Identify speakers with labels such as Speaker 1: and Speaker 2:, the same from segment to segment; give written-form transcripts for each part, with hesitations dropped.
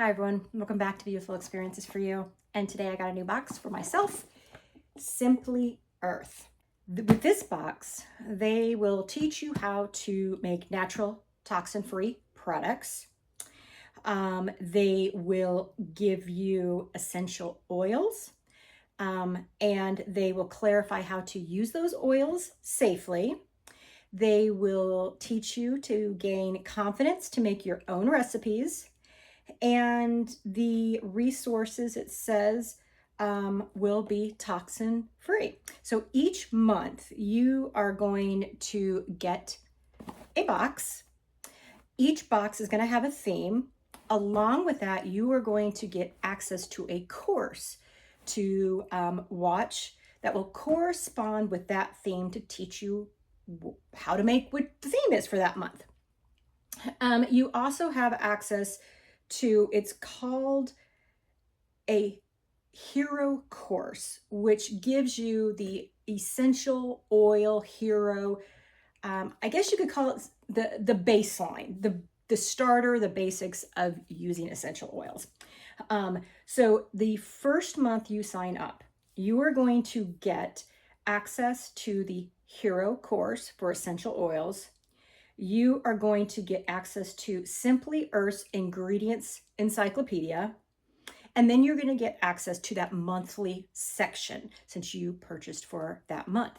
Speaker 1: Hi everyone, welcome back to Beautiful Experiences for You. And today I got a new box for myself, Simply Earth. With this box, they will teach you how to make natural toxin-free products. They will give you essential oils, and they will clarify how to use those oils safely. They will teach you to gain confidence to make your own recipes. And the resources, it says, will be toxin free. So each month you are going to get a box. Each box is going to have a theme. Along with that, you are going to get access to a course to watch that will correspond with that theme to teach you how to make what the theme is for that month. You also have access to, it's called a hero course, which gives you the essential oil hero. I guess you could call it the baseline, the starter, the basics of using essential oils. So the first month you sign up, you are going to get access to the hero course for essential oils. You are going to get access to Simply Earth's Ingredients Encyclopedia. And then you're going to get access to that monthly section since you purchased for that month.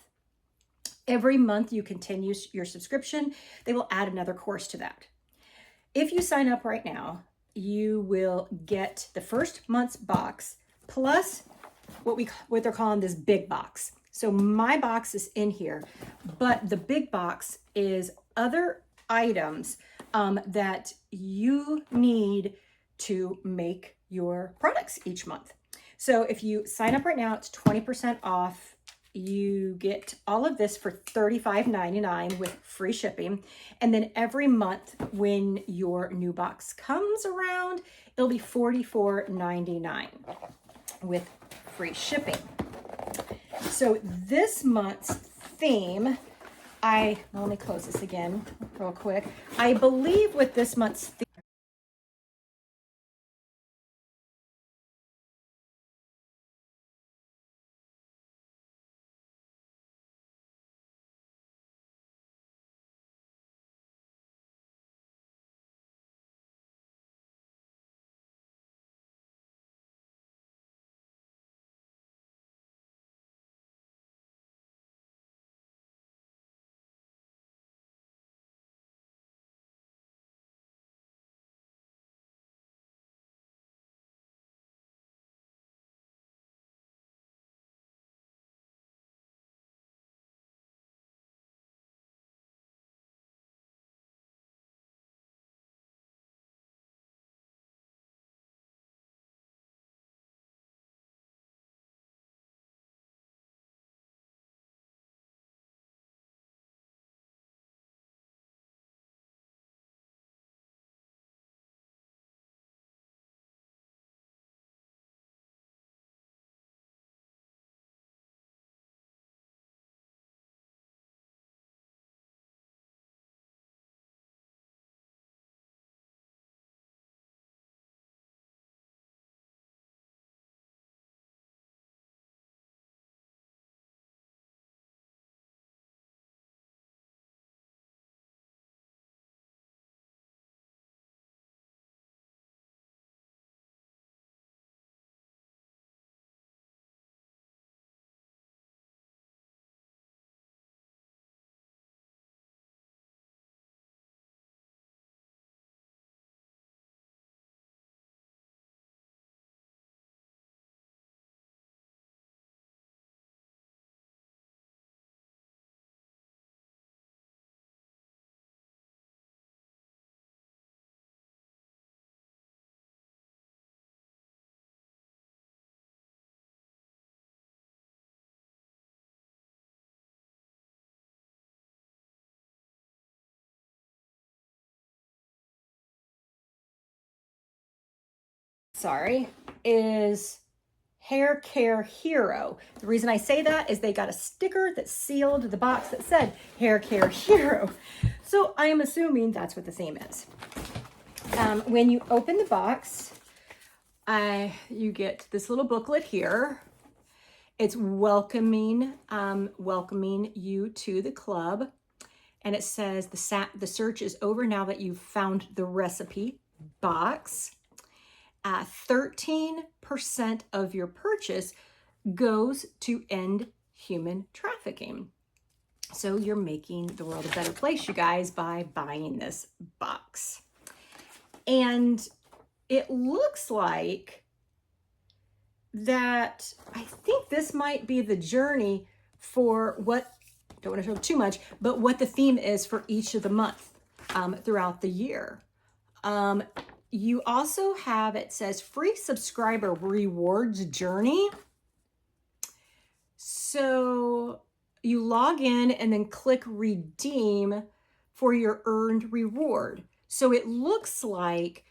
Speaker 1: Every month you continue your subscription, they will add another course to that. If you sign up right now, you will get the first month's box plus what they're calling this big box. So my box is in here, but the big box is other items that you need to make your products each month. So if you sign up right now, it's 20% off. You get all of this for $35.99 with free shipping. And then every month when your new box comes around, it'll be $44.99 with free shipping. So this month's theme, let me close this again real quick. I believe with this month's theme, is Hair Care Hero. The reason I say that is they got a sticker that sealed the box that said Hair Care Hero. So I am assuming that's what the theme is. When you open the box, you get this little booklet here. It's welcoming you to the club. And it says the search is over now that you've found the recipe box. 13% of your purchase goes to end human trafficking. So you're making the world a better place, you guys, by buying this box. And it looks like that, I think this might be the journey for what, don't want to show too much, but what the theme is for each of the month throughout the year. You also have, it says free subscriber rewards journey. So you log in and then click redeem for your earned reward. So it looks like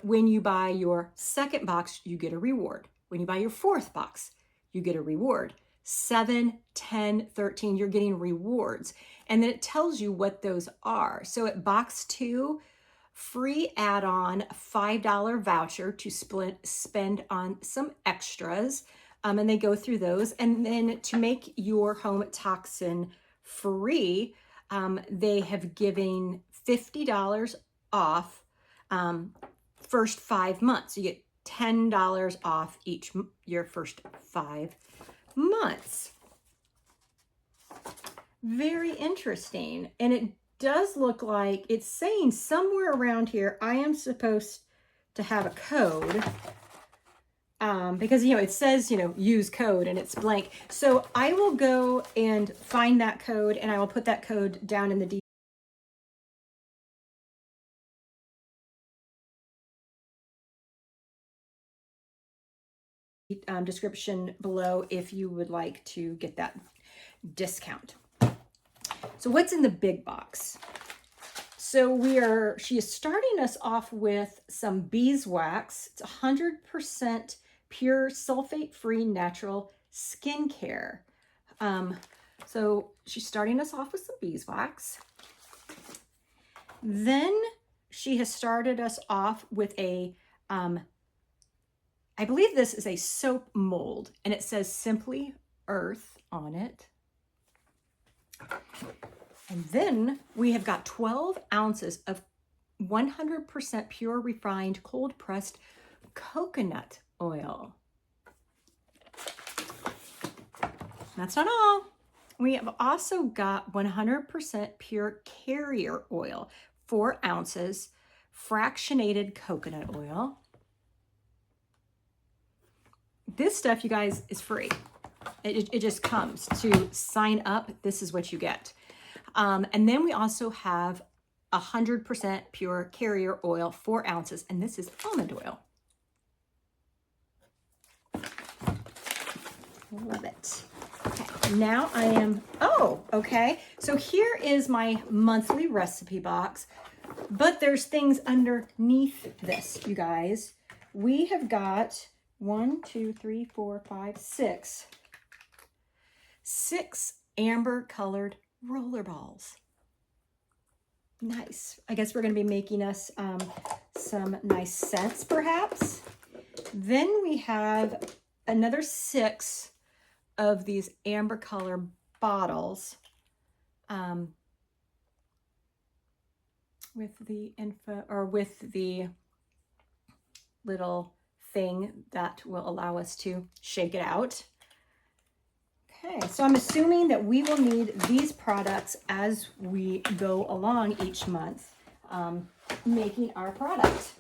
Speaker 1: when you buy your second box, you get a reward. When you buy your fourth box, you get a reward. 7, 10, 13, you're getting rewards. And then it tells you what those are. So at box 2, free add-on $5 voucher to spend on some extras. And they go through those. And then to make your home toxin free, they have given $50 off first 5 months. You get $10 off your first 5 months. Very interesting. And it does look like it's saying somewhere around here I am supposed to have a code because it says use code and it's blank. So I will go and find that code and I will put that code down in the description below if you would like to get that discount. So what's in the big box? So she is starting us off with some beeswax. It's 100% pure sulfate-free natural skincare. So she's starting us off with some beeswax. Then she has started us off with a, I believe this is a soap mold, and it says Simply Earth on it. And then we have got 12 ounces of 100% pure refined cold pressed coconut oil. That's not all. We have also got 100% pure carrier oil, 4 ounces, fractionated coconut oil. This stuff, you guys, is free. It just comes to sign up. This is what you get. And then we also have 100% pure carrier oil, 4 ounces, and this is almond oil. Love it. Okay, now I am, okay. So here is my monthly recipe box, but there's things underneath this, you guys. We have got 1, 2, 3, 4, 5, 6 amber colored roller balls. Nice. I guess we're going to be making us some nice scents perhaps. Then we have another 6 of these amber color bottles with the info, or with the little thing that will allow us to shake it out. Okay, so I'm assuming that we will need these products as we go along each month making our product.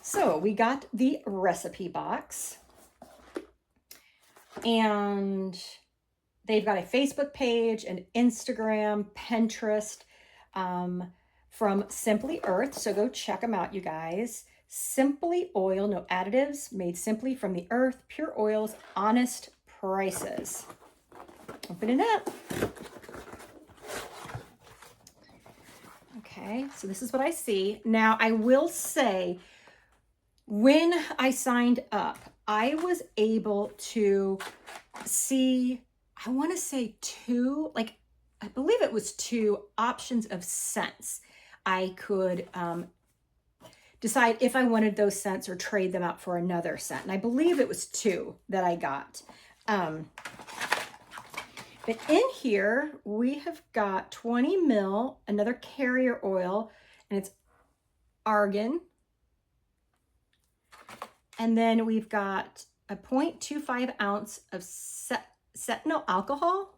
Speaker 1: So we got the recipe box, and they've got a Facebook page, an Instagram, Pinterest from Simply Earth. So go check them out, you guys. Simply Oil, no additives, made simply from the earth, pure oils, honest prices. Open it up. Okay, so this is what I see. Now, I will say, when I signed up, I was able to see, I want to say 2, I believe it was 2 options of scents. I could decide if I wanted those scents or trade them out for another scent. And I believe it was 2 that I got. But in here, we have got 20 mil, another carrier oil, and it's argan. And then we've got a 0.25 ounce of cetanol alcohol.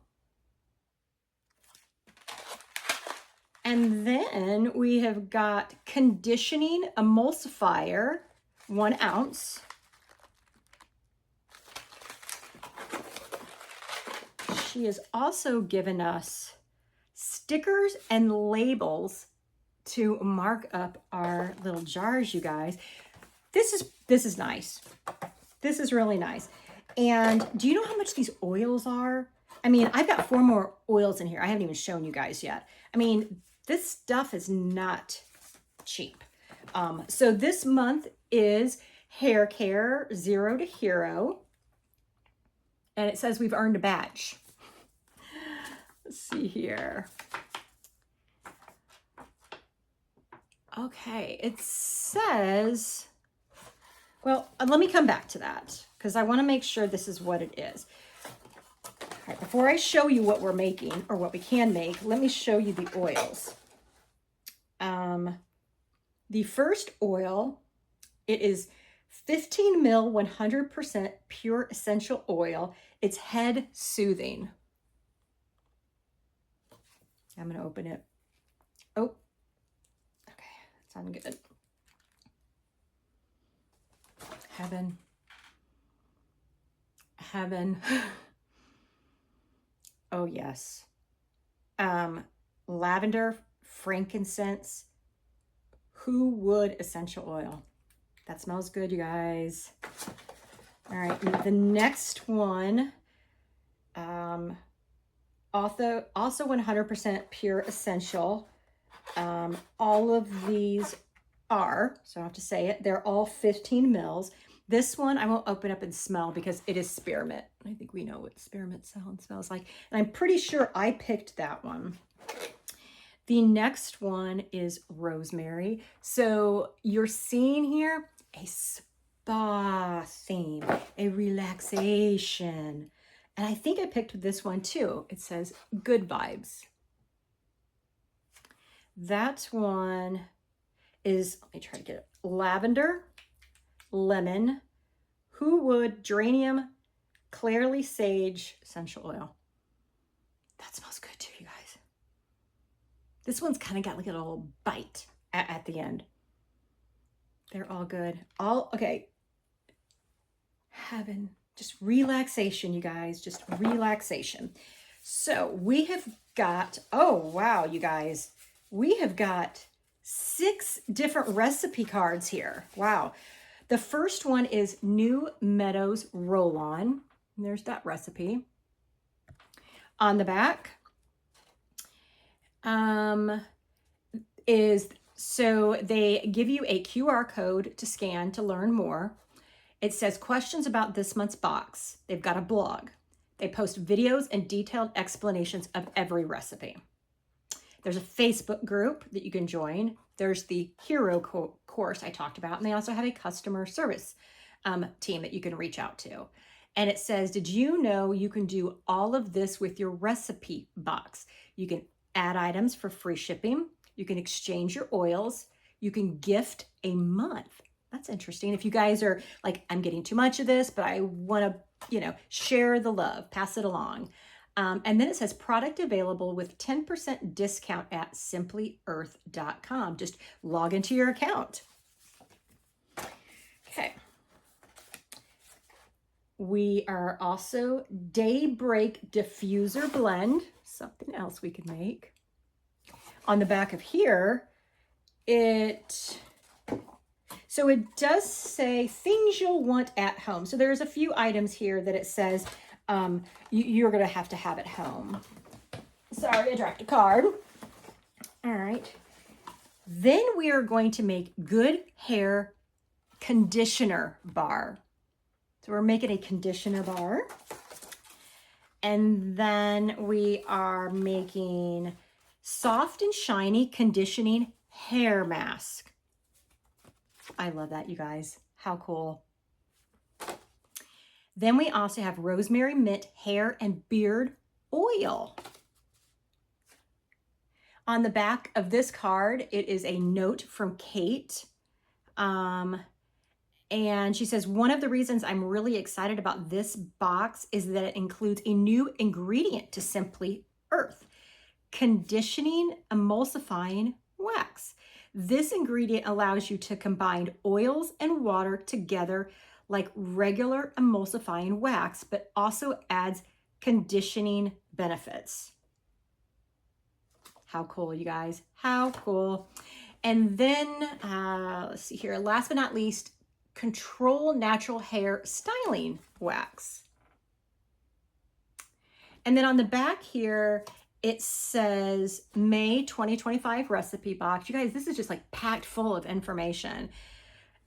Speaker 1: And then we have got conditioning emulsifier, 1 ounce. She has also given us stickers and labels to mark up our little jars, you guys. This is nice. This is really nice. And do you know how much these oils are? I mean, I've got 4 more oils in here. I haven't even shown you guys yet. I mean, this stuff is not cheap. So this month is hair care 0 to hero. And it says we've earned a badge. Let's see here. Okay, it says, well, let me come back to that because I want to make sure this is what it is. All right, before I show you what we're making or what we can make, let me show you the oils. The first oil, it is 15 mil 100% pure essential oil. It's head soothing. I'm going to open it. Oh, okay. That sounded good. Heaven. Heaven. Oh, yes. Lavender, frankincense, who wood essential oil. That smells good, you guys. All right. The next one, also 100% pure essential. All of these are, so I have to say it, they're all 15 mils. This one I won't open up and smell because it is spearmint. I think we know what spearmint smells like. And I'm pretty sure I picked that one. The next one is rosemary. So you're seeing here a spa theme, a relaxation. And I think I picked this one too. It says good vibes. That one is, let me try to get it, lavender, lemon, who wood, geranium, clearly sage, essential oil. That smells good too, you guys. This one's kind of got like a little bite at the end. They're all good. All, okay. Heaven. Just relaxation, you guys. Just relaxation. So we have got, oh, wow, you guys. We have got 6 different recipe cards here. Wow. The first one is New Meadows Roll-On. There's that recipe. On the back so they give you a QR code to scan to learn more. It says questions about this month's box. They've got a blog. They post videos and detailed explanations of every recipe. There's a Facebook group that you can join. There's the hero course I talked about. And they also have a customer service team that you can reach out to. And it says, did you know you can do all of this with your recipe box? You can add items for free shipping. You can exchange your oils. You can gift a month. That's interesting. If you guys are like, I'm getting too much of this, but I want to, share the love, pass it along. And then it says product available with 10% discount at simplyearth.com. Just log into your account. Okay. We are also Daybreak Diffuser Blend, something else we could make. On the back of here, so it does say things you'll want at home. So there's a few items here that it says you're going to have at home. Sorry, I dropped a card. All right. Then we are going to make good hair conditioner bar. So we're making a conditioner bar. And then we are making soft and shiny conditioning hair mask. I love that, you guys. How cool. Then we also have rosemary mint hair and beard oil. On the back of this card, it is a note from Kate. And she says, one of the reasons I'm really excited about this box is that it includes a new ingredient to Simply Earth, conditioning emulsifying wax. This ingredient allows you to combine oils and water together like regular emulsifying wax, but also adds conditioning benefits. How cool, you guys, how cool. And then, let's see here, last but not least, Control Natural Hair Styling Wax. And then on the back here, it says May 2025 recipe box. You guys, this is just like packed full of information.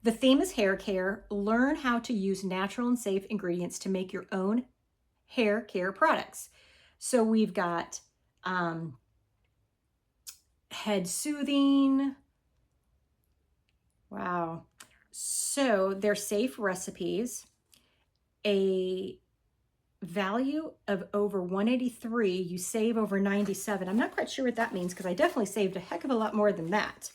Speaker 1: The theme is hair care. Learn how to use natural and safe ingredients to make your own hair care products. So we've got head soothing. Wow. So they're safe recipes, a value of over 183, you save over 97. I'm not quite sure what that means because I definitely saved a heck of a lot more than that.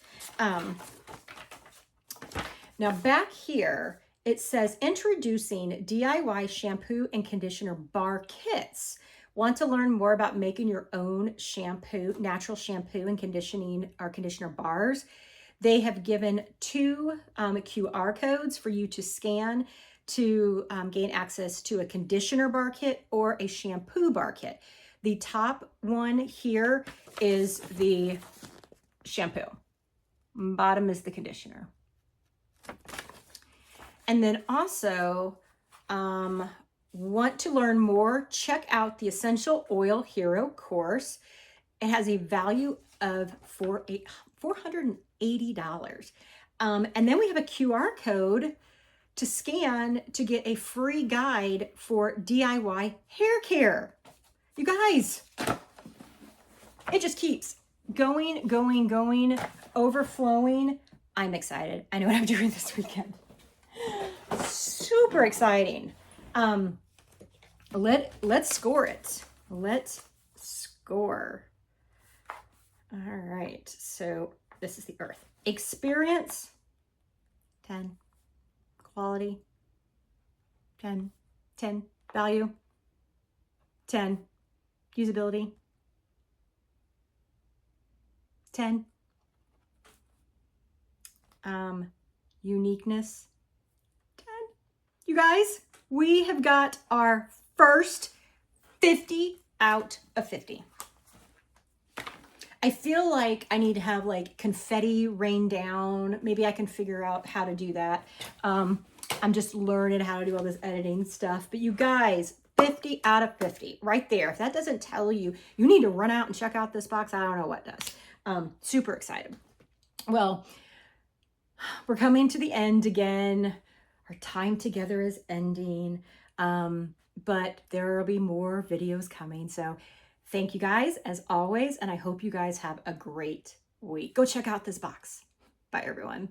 Speaker 1: Now back here, it says introducing DIY shampoo and conditioner bar kits. Want to learn more about making your own shampoo, natural shampoo and conditioning or conditioner bars? They have given 2 QR codes for you to scan to gain access to a conditioner bar kit or a shampoo bar kit. The top one here is the shampoo. Bottom is the conditioner. And then also, want to learn more, check out the Essential Oil Hero course. It has a value of $480. And then we have a QR code to scan to get a free guide for DIY hair care. You guys, it just keeps going, overflowing. I'm excited. I know what I'm doing this weekend. Super exciting. Let's score it. Let's score. All right, so this is the earth. Experience, 10. Quality, 10. 10. Value, 10. Usability, 10. Uniqueness, 10. You guys, we have got our first 50 out of 50. I feel like I need to have like confetti rain down. Maybe I can figure out how to do that. I'm just learning how to do all this editing stuff. But you guys, 50 out of 50 right there. If that doesn't tell you, you need to run out and check out this box. I don't know what does. Super excited. Well, we're coming to the end again. Our time together is ending. But there will be more videos coming. So thank you guys as always. And I hope you guys have a great week. Go check out this box. Bye everyone.